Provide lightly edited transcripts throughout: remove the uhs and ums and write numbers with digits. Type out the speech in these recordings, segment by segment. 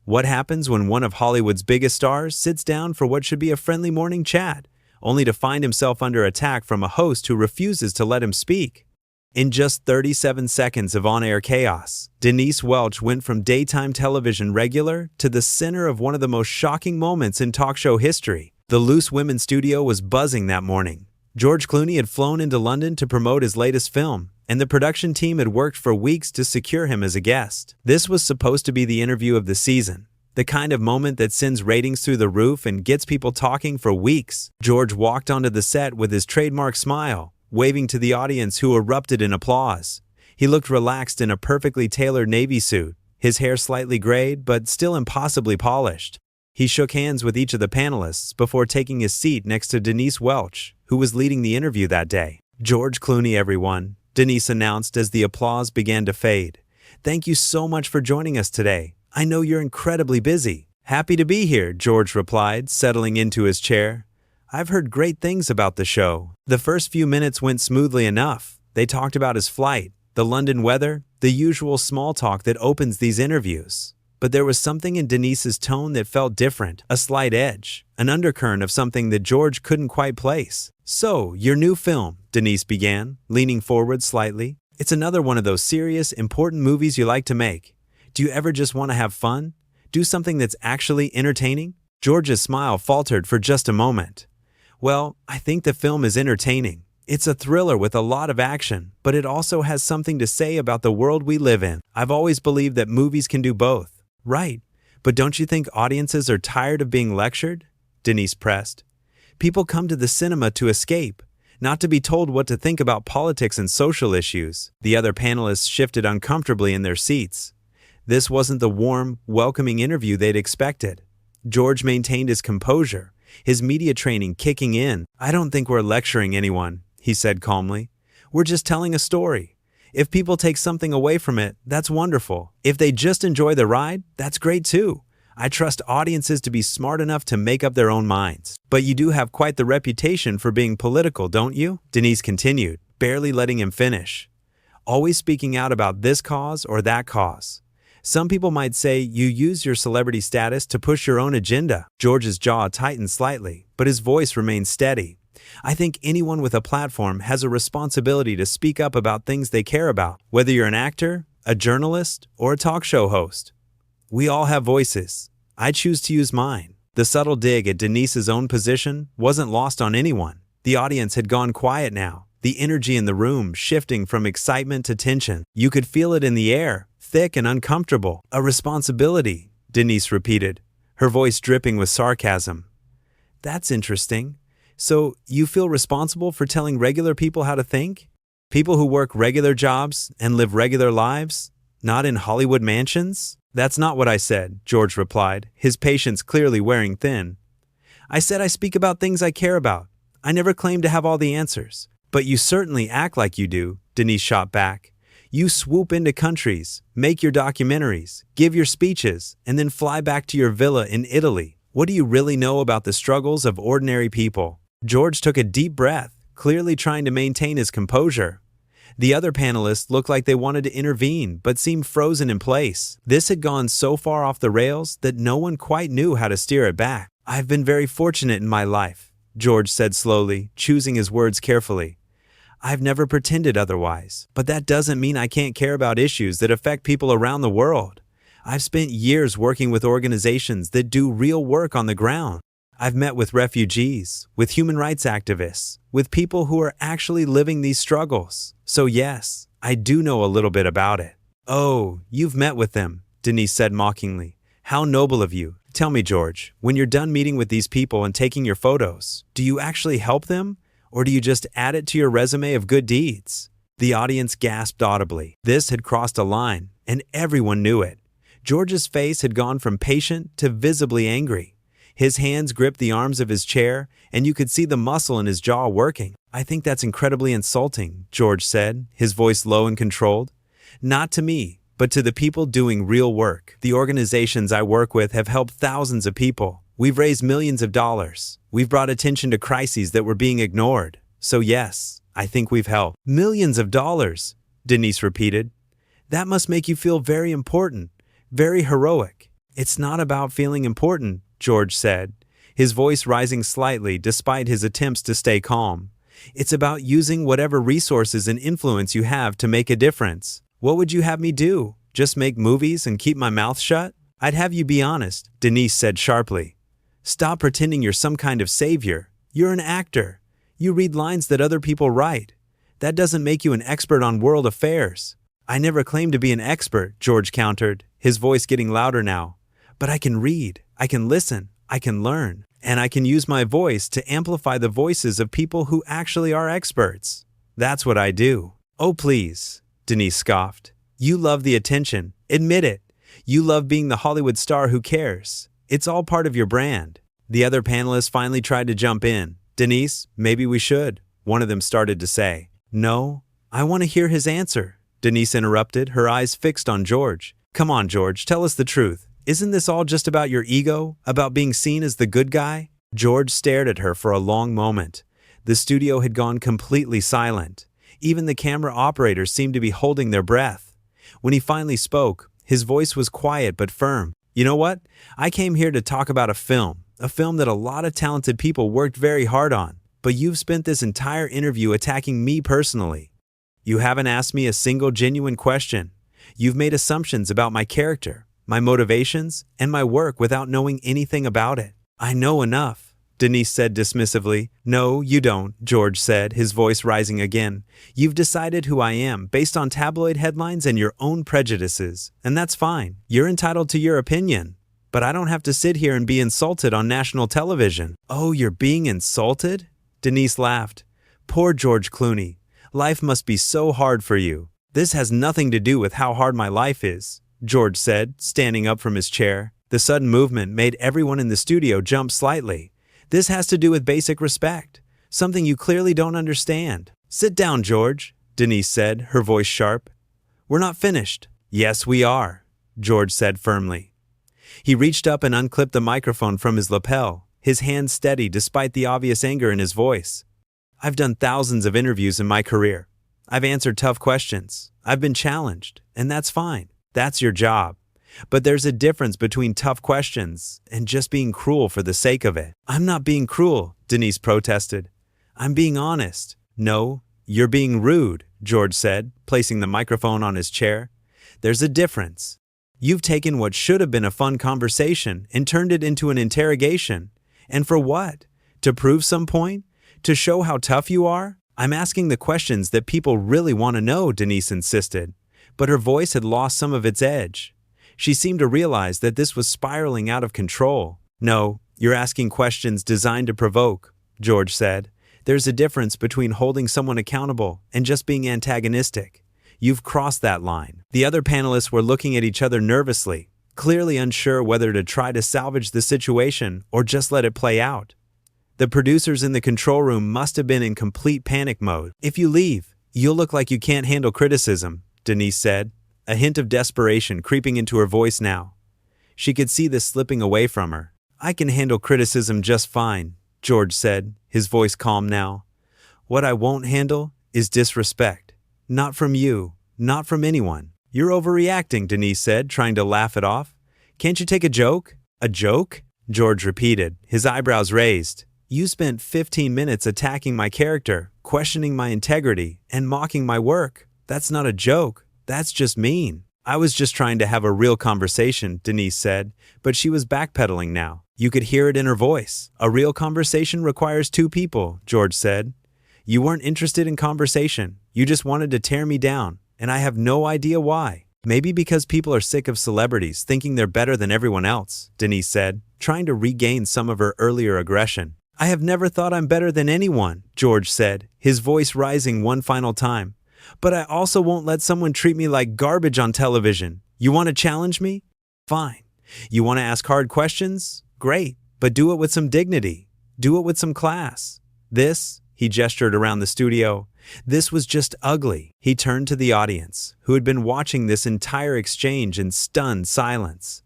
What happens when one of Hollywood's biggest stars sits down for what should be a friendly morning chat, only to find himself under attack from a host who refuses to let him speak? In just 37 seconds of on-air chaos, Denise Welch went from daytime television regular to the center of one of the most shocking moments in talk show history. The Loose Women studio was buzzing that morning. George Clooney had flown into London to promote his latest film, and the production team had worked for weeks to secure him as a guest. This was supposed to be the interview of the season, the kind of moment that sends ratings through the roof and gets people talking for weeks. George walked onto the set with his trademark smile, waving to the audience who erupted in applause. He looked relaxed in a perfectly tailored navy suit, his hair slightly grayed but still impossibly polished. He shook hands with each of the panelists before taking his seat next to Denise Welch, who was leading the interview that day. "George Clooney, everyone," Denise announced as the applause began to fade. "Thank you so much for joining us today. I know you're incredibly busy." "Happy to be here," George replied, settling into his chair. "I've heard great things about the show." The first few minutes went smoothly enough. They talked about his flight, the London weather, the usual small talk that opens these interviews. But there was something in Denise's tone that felt different, a slight edge, an undercurrent of something that George couldn't quite place. "So, your new film," Denise began, leaning forward slightly. "It's another one of those serious, important movies you like to make. Do you ever just want to have fun? Do something that's actually entertaining?" George's smile faltered for just a moment. "Well, I think the film is entertaining. It's a thriller with a lot of action, but it also has something to say about the world we live in. I've always believed that movies can do both." "Right, but don't you think audiences are tired of being lectured?" Denise pressed. "People come to the cinema to escape, not to be told what to think about politics and social issues." The other panelists shifted uncomfortably in their seats. This wasn't the warm, welcoming interview they'd expected. George maintained his composure, his media training kicking in. "I don't think we're lecturing anyone," he said calmly. "We're just telling a story. If people take something away from it, that's wonderful. If they just enjoy the ride, that's great too. I trust audiences to be smart enough to make up their own minds." "But you do have quite the reputation for being political, don't you?" Denise continued, barely letting him finish. "Always speaking out about this cause or that cause. Some people might say you use your celebrity status to push your own agenda." George's jaw tightened slightly, but his voice remained steady. "I think anyone with a platform has a responsibility to speak up about things they care about, whether you're an actor, a journalist, or a talk show host. We all have voices. I choose to use mine." The subtle dig at Denise's own position wasn't lost on anyone. The audience had gone quiet now, the energy in the room shifting from excitement to tension. You could feel it in the air, thick and uncomfortable. "A responsibility," Denise repeated, her voice dripping with sarcasm. "That's interesting. So, you feel responsible for telling regular people how to think? People who work regular jobs and live regular lives? Not in Hollywood mansions?" "That's not what I said," George replied, his patience clearly wearing thin. "I said I speak about things I care about. I never claim to have all the answers." "But you certainly act like you do," Denise shot back. "You swoop into countries, make your documentaries, give your speeches, and then fly back to your villa in Italy. What do you really know about the struggles of ordinary people?" George took a deep breath, clearly trying to maintain his composure. The other panelists looked like they wanted to intervene but seemed frozen in place. This had gone so far off the rails that no one quite knew how to steer it back. "I've been very fortunate in my life," George said slowly, choosing his words carefully. "I've never pretended otherwise, but that doesn't mean I can't care about issues that affect people around the world. I've spent years working with organizations that do real work on the ground. I've met with refugees, with human rights activists, with people who are actually living these struggles. So yes, I do know a little bit about it." "Oh, you've met with them," Denise said mockingly. "How noble of you. Tell me, George, when you're done meeting with these people and taking your photos, do you actually help them? Or do you just add it to your resume of good deeds?" The audience gasped audibly. This had crossed a line, and everyone knew it. George's face had gone from patient to visibly angry. His hands gripped the arms of his chair, and you could see the muscle in his jaw working. "I think that's incredibly insulting," George said, his voice low and controlled. "Not to me, but to the people doing real work. The organizations I work with have helped thousands of people. We've raised millions of dollars. We've brought attention to crises that were being ignored. So yes, I think we've helped." "Millions of dollars," Denise repeated. "That must make you feel very important, very heroic." It's not about feeling important, George said, his voice rising slightly despite his attempts to stay calm. It's about using whatever resources and influence you have to make a difference. What would you have me do? Just make movies and keep my mouth shut? I'd have you be honest, Denise said sharply. Stop pretending you're some kind of savior. You're an actor. You read lines that other people write. That doesn't make you an expert on world affairs. I never claimed to be an expert, George countered, his voice getting louder now. But I can read, I can listen, I can learn, and I can use my voice to amplify the voices of people who actually are experts. That's what I do. Oh, please, Denise scoffed. You love the attention. Admit it. You love being the Hollywood star who cares. It's all part of your brand. The other panelists finally tried to jump in. Denise, maybe we should, one of them started to say. No, I want to hear his answer, Denise interrupted, her eyes fixed on George. Come on, George, tell us the truth. Isn't this all just about your ego, about being seen as the good guy? George stared at her for a long moment. The studio had gone completely silent. Even the camera operators seemed to be holding their breath. When he finally spoke, his voice was quiet but firm. You know what? I came here to talk about a film that a lot of talented people worked very hard on. But you've spent this entire interview attacking me personally. You haven't asked me a single genuine question. You've made assumptions about my character, my motivations, and my work without knowing anything about it. I know enough, Denise said dismissively. No, you don't, George said, his voice rising again. You've decided who I am based on tabloid headlines and your own prejudices, and that's fine. You're entitled to your opinion. But I don't have to sit here and be insulted on national television. Oh, you're being insulted? Denise laughed. Poor George Clooney. Life must be so hard for you. This has nothing to do with how hard my life is, George said, standing up from his chair. The sudden movement made everyone in the studio jump slightly. This has to do with basic respect, something you clearly don't understand. Sit down, George, Denise said, her voice sharp. We're not finished. Yes, we are, George said firmly. He reached up and unclipped the microphone from his lapel, his hand steady despite the obvious anger in his voice. I've done thousands of interviews in my career. I've answered tough questions. I've been challenged, and that's fine. That's your job. But there's a difference between tough questions and just being cruel for the sake of it. I'm not being cruel, Denise protested. I'm being honest. No, you're being rude, George said, placing the microphone on his chair. There's a difference. You've taken what should have been a fun conversation and turned it into an interrogation. And for what? To prove some point? To show how tough you are? I'm asking the questions that people really want to know, Denise insisted. But her voice had lost some of its edge. She seemed to realize that this was spiraling out of control. No, you're asking questions designed to provoke, George said. There's a difference between holding someone accountable and just being antagonistic. You've crossed that line. The other panelists were looking at each other nervously, clearly unsure whether to try to salvage the situation or just let it play out. The producers in the control room must have been in complete panic mode. If you leave, you'll look like you can't handle criticism, Denise said, a hint of desperation creeping into her voice now. She could see this slipping away from her. I can handle criticism just fine, George said, his voice calm now. What I won't handle is disrespect. Not from you, not from anyone. You're overreacting, Denise said, trying to laugh it off. Can't you take a joke? A joke? George repeated, his eyebrows raised. You spent 15 minutes attacking my character, questioning my integrity, and mocking my work. That's not a joke. That's just mean. I was just trying to have a real conversation, Denise said, but she was backpedaling now. You could hear it in her voice. A real conversation requires two people, George said. You weren't interested in conversation. You just wanted to tear me down, and I have no idea why. Maybe because people are sick of celebrities thinking they're better than everyone else, Denise said, trying to regain some of her earlier aggression. I have never thought I'm better than anyone, George said, his voice rising one final time. But I also won't let someone treat me like garbage on television. You want to challenge me? Fine. You want to ask hard questions? Great, but do it with some dignity. Do it with some class. This, he gestured around the studio, this was just ugly. He turned to the audience, who had been watching this entire exchange in stunned silence.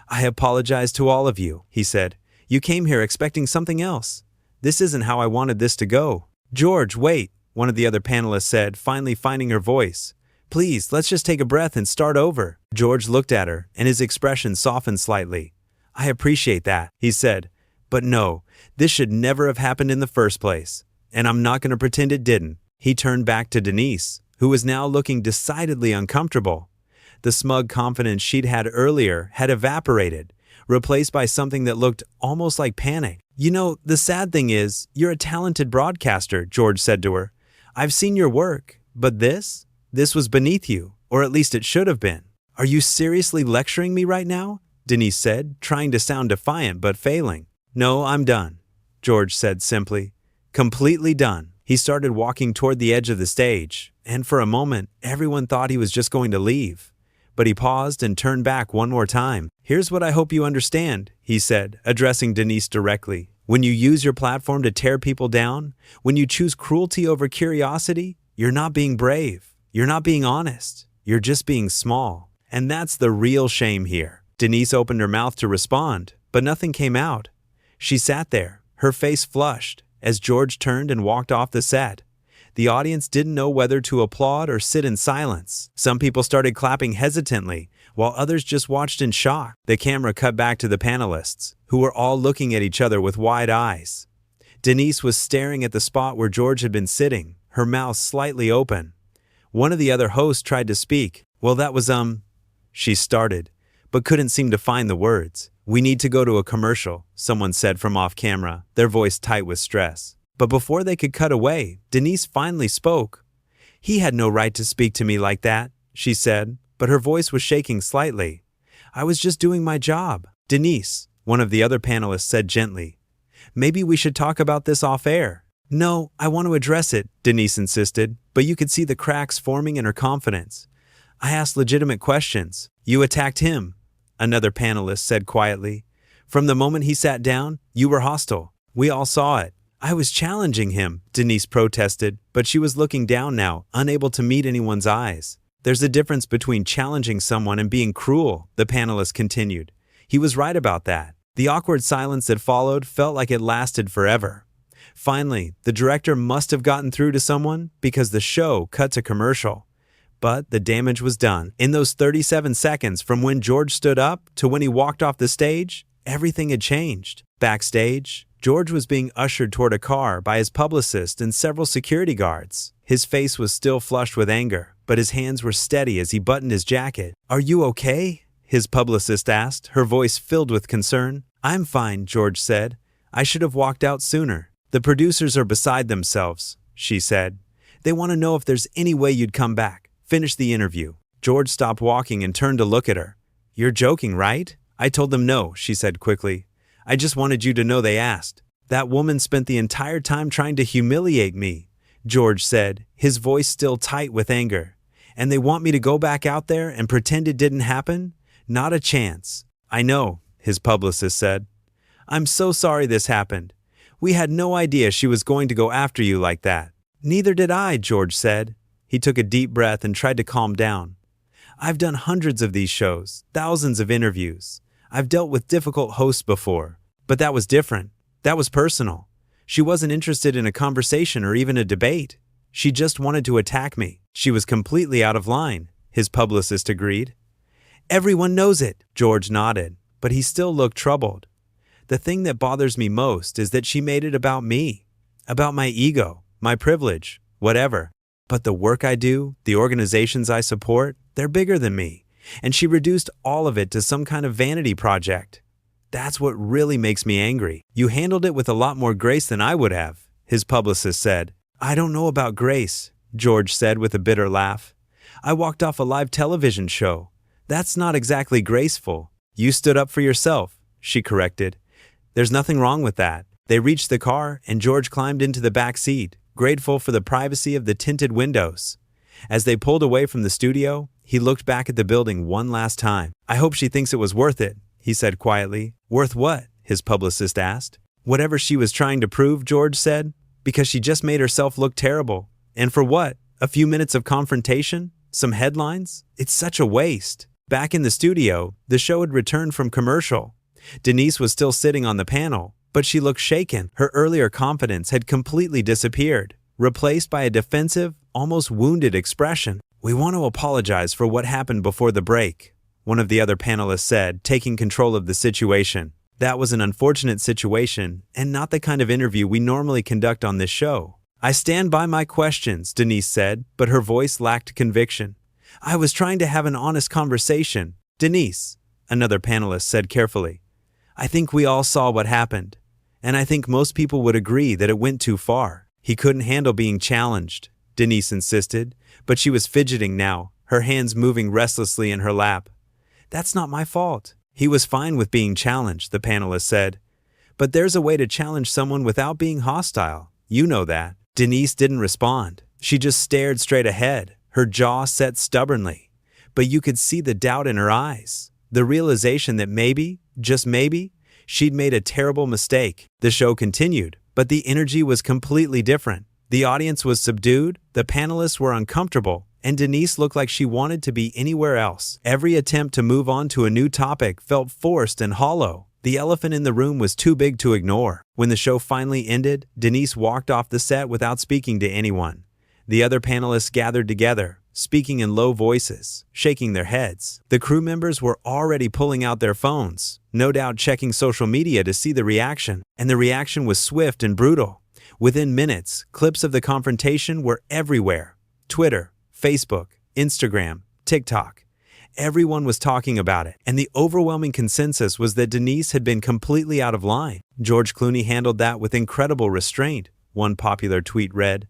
I apologize to all of you, he said. You came here expecting something else. This isn't how I wanted this to go. George, wait, one of the other panelists said, finally finding her voice. Please, let's just take a breath and start over. George looked at her, and his expression softened slightly. I appreciate that, he said. But no, this should never have happened in the first place. And I'm not going to pretend it didn't. He turned back to Denise, who was now looking decidedly uncomfortable. The smug confidence she'd had earlier had evaporated, replaced by something that looked almost like panic. You know, the sad thing is, you're a talented broadcaster, George said to her. I've seen your work, but this was beneath you, or at least it should have been. Are you seriously lecturing me right now? Denise said, trying to sound defiant but failing. No, I'm done, George said simply. Completely done. He started walking toward the edge of the stage, and for a moment, everyone thought he was just going to leave. But he paused and turned back one more time. Here's what I hope you understand, he said, addressing Denise directly. When you use your platform to tear people down, when you choose cruelty over curiosity, you're not being brave. You're not being honest. You're just being small. And that's the real shame here. Denise opened her mouth to respond, but nothing came out. She sat there, her face flushed, as George turned and walked off the set. The audience didn't know whether to applaud or sit in silence. Some people started clapping hesitantly, while others just watched in shock. The camera cut back to the panelists, who were all looking at each other with wide eyes. Denise was staring at the spot where George had been sitting, her mouth slightly open. One of the other hosts tried to speak. Well, that was, she started, but couldn't seem to find the words. We need to go to a commercial, someone said from off camera, their voice tight with stress. But before they could cut away, Denise finally spoke. He had no right to speak to me like that, she said, but her voice was shaking slightly. I was just doing my job. Denise, one of the other panelists said gently. Maybe we should talk about this off air. No, I want to address it, Denise insisted, but you could see the cracks forming in her confidence. I asked legitimate questions. You attacked him, another panelist said quietly. From the moment he sat down, you were hostile. We all saw it. I was challenging him, Denise protested, but she was looking down now, unable to meet anyone's eyes. There's a difference between challenging someone and being cruel, the panelist continued. He was right about that. The awkward silence that followed felt like it lasted forever. Finally, the director must have gotten through to someone because the show cut to commercial. But the damage was done. In those 37 seconds from when George stood up to when he walked off the stage, everything had changed. Backstage, George was being ushered toward a car by his publicist and several security guards. His face was still flushed with anger, but his hands were steady as he buttoned his jacket. Are you okay? His publicist asked, her voice filled with concern. I'm fine, George said. I should have walked out sooner. The producers are beside themselves, she said. They want to know if there's any way you'd come back. Finish the interview. George stopped walking and turned to look at her. You're joking, right? I told them no, she said quickly. I just wanted you to know they asked. That woman spent the entire time trying to humiliate me, George said, his voice still tight with anger. And they want me to go back out there and pretend it didn't happen? Not a chance. I know, his publicist said. I'm so sorry this happened. We had no idea she was going to go after you like that. Neither did I, George said. He took a deep breath and tried to calm down. I've done hundreds of these shows, thousands of interviews. I've dealt with difficult hosts before, but that was different. That was personal. She wasn't interested in a conversation or even a debate. She just wanted to attack me. She was completely out of line, his publicist agreed. Everyone knows it, George nodded, but he still looked troubled. The thing that bothers me most is that she made it about me, about my ego, my privilege, whatever. But the work I do, the organizations I support, they're bigger than me. And she reduced all of it to some kind of vanity project. That's what really makes me angry. You handled it with a lot more grace than I would have, his publicist said. I don't know about grace, George said with a bitter laugh. I walked off a live television show. That's not exactly graceful. You stood up for yourself, she corrected. There's nothing wrong with that. They reached the car and George climbed into the back seat, grateful for the privacy of the tinted windows. As they pulled away from the studio, he looked back at the building one last time. I hope she thinks it was worth it, he said quietly. Worth what? His publicist asked. Whatever she was trying to prove, George said, because she just made herself look terrible. And for what? A few minutes of confrontation? Some headlines? It's such a waste. Back in the studio, the show had returned from commercial. Denise was still sitting on the panel, but she looked shaken. Her earlier confidence had completely disappeared, replaced by a defensive, almost wounded expression. "We want to apologize for what happened before the break," one of the other panelists said, taking control of the situation. "That was an unfortunate situation and not the kind of interview we normally conduct on this show." "I stand by my questions," Denise said, but her voice lacked conviction. "I was trying to have an honest conversation." "Denise," another panelist said carefully, "I think we all saw what happened, and I think most people would agree that it went too far." "He couldn't handle being challenged," Denise insisted, but she was fidgeting now, her hands moving restlessly in her lap. "That's not my fault." "He was fine with being challenged," the panelist said. "But there's a way to challenge someone without being hostile. You know that." Denise didn't respond. She just stared straight ahead, her jaw set stubbornly. But you could see the doubt in her eyes, the realization that maybe, just maybe, she'd made a terrible mistake. The show continued, but the energy was completely different. The audience was subdued, the panelists were uncomfortable, and Denise looked like she wanted to be anywhere else. Every attempt to move on to a new topic felt forced and hollow. The elephant in the room was too big to ignore. When the show finally ended, Denise walked off the set without speaking to anyone. The other panelists gathered together, speaking in low voices, shaking their heads. The crew members were already pulling out their phones, no doubt checking social media to see the reaction, and the reaction was swift and brutal. Within minutes, clips of the confrontation were everywhere. Twitter, Facebook, Instagram, TikTok. Everyone was talking about it, and the overwhelming consensus was that Denise had been completely out of line. "George Clooney handled that with incredible restraint," one popular tweet read.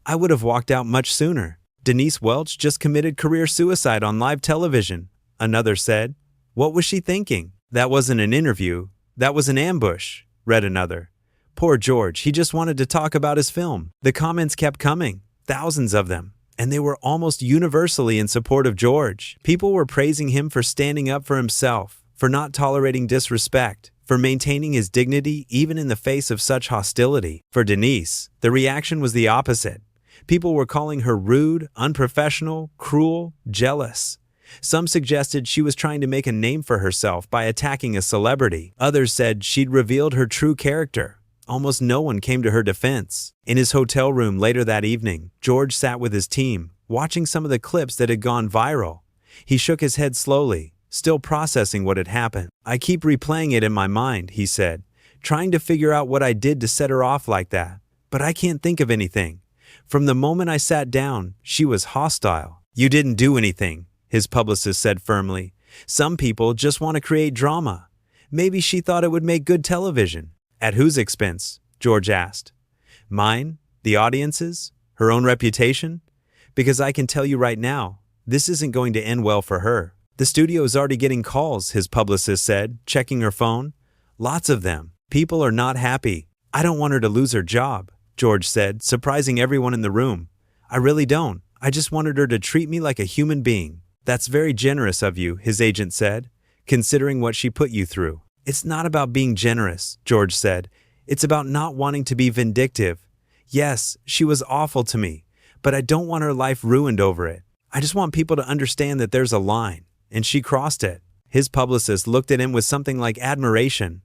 "I would have walked out much sooner." "Denise Welch just committed career suicide on live television," another said. "What was she thinking?" "That wasn't an interview. That was an ambush," read another. "Poor George, he just wanted to talk about his film." The comments kept coming, thousands of them, and they were almost universally in support of George. People were praising him for standing up for himself, for not tolerating disrespect, for maintaining his dignity even in the face of such hostility. For Denise, the reaction was the opposite. People were calling her rude, unprofessional, cruel, jealous. Some suggested she was trying to make a name for herself by attacking a celebrity. Others said she'd revealed her true character. Almost no one came to her defense. In his hotel room later that evening, George sat with his team, watching some of the clips that had gone viral. He shook his head slowly, still processing what had happened. "I keep replaying it in my mind," he said, "trying to figure out what I did to set her off like that. But I can't think of anything. From the moment I sat down, she was hostile." "You didn't do anything," his publicist said firmly. "Some people just want to create drama. Maybe she thought it would make good television." "At whose expense?" George asked. "Mine? The audience's? Her own reputation? Because I can tell you right now, this isn't going to end well for her." "The studio is already getting calls," his publicist said, checking her phone. "Lots of them. People are not happy." "I don't want her to lose her job," George said, surprising everyone in the room. "I really don't. I just wanted her to treat me like a human being." "That's very generous of you," his agent said, "considering what she put you through." "It's not about being generous," George said. "It's about not wanting to be vindictive. Yes, she was awful to me, but I don't want her life ruined over it. I just want people to understand that there's a line, and she crossed it." His publicist looked at him with something like admiration.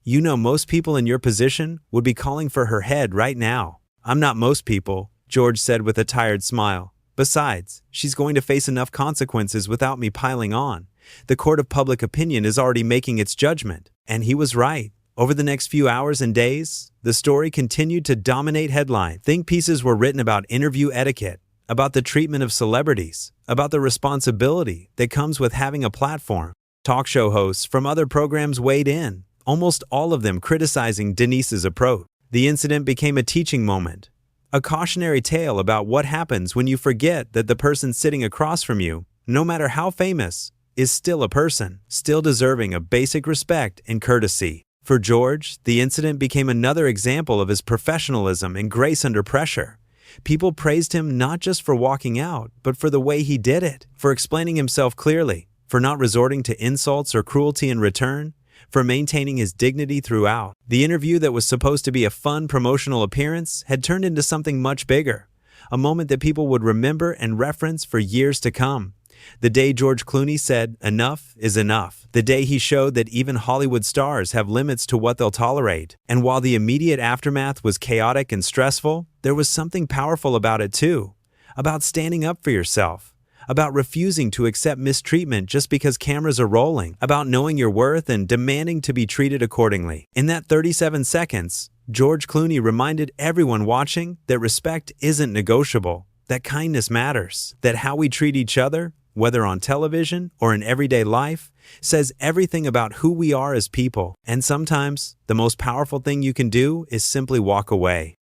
"You know, most people in your position would be calling for her head right now." "I'm not most people," George said with a tired smile. "Besides, she's going to face enough consequences without me piling on. The court of public opinion is already making its judgment." And he was right. Over the next few hours and days, the story continued to dominate headlines. Think pieces were written about interview etiquette, about the treatment of celebrities, about the responsibility that comes with having a platform. Talk show hosts from other programs weighed in, almost all of them criticizing Denise's approach. The incident became a teaching moment, a cautionary tale about what happens when you forget that the person sitting across from you, no matter how famous, is still a person, still deserving of basic respect and courtesy. For George, the incident became another example of his professionalism and grace under pressure. People praised him not just for walking out, but for the way he did it, for explaining himself clearly, for not resorting to insults or cruelty in return, for maintaining his dignity throughout. The interview that was supposed to be a fun promotional appearance had turned into something much bigger, a moment that people would remember and reference for years to come. The day George Clooney said, "Enough is enough." The day he showed that even Hollywood stars have limits to what they'll tolerate. And while the immediate aftermath was chaotic and stressful, there was something powerful about it too. About standing up for yourself, about refusing to accept mistreatment just because cameras are rolling, about knowing your worth and demanding to be treated accordingly. In that 37 seconds, George Clooney reminded everyone watching that respect isn't negotiable, that kindness matters, that how we treat each other, whether on television or in everyday life, says everything about who we are as people. And sometimes, the most powerful thing you can do is simply walk away.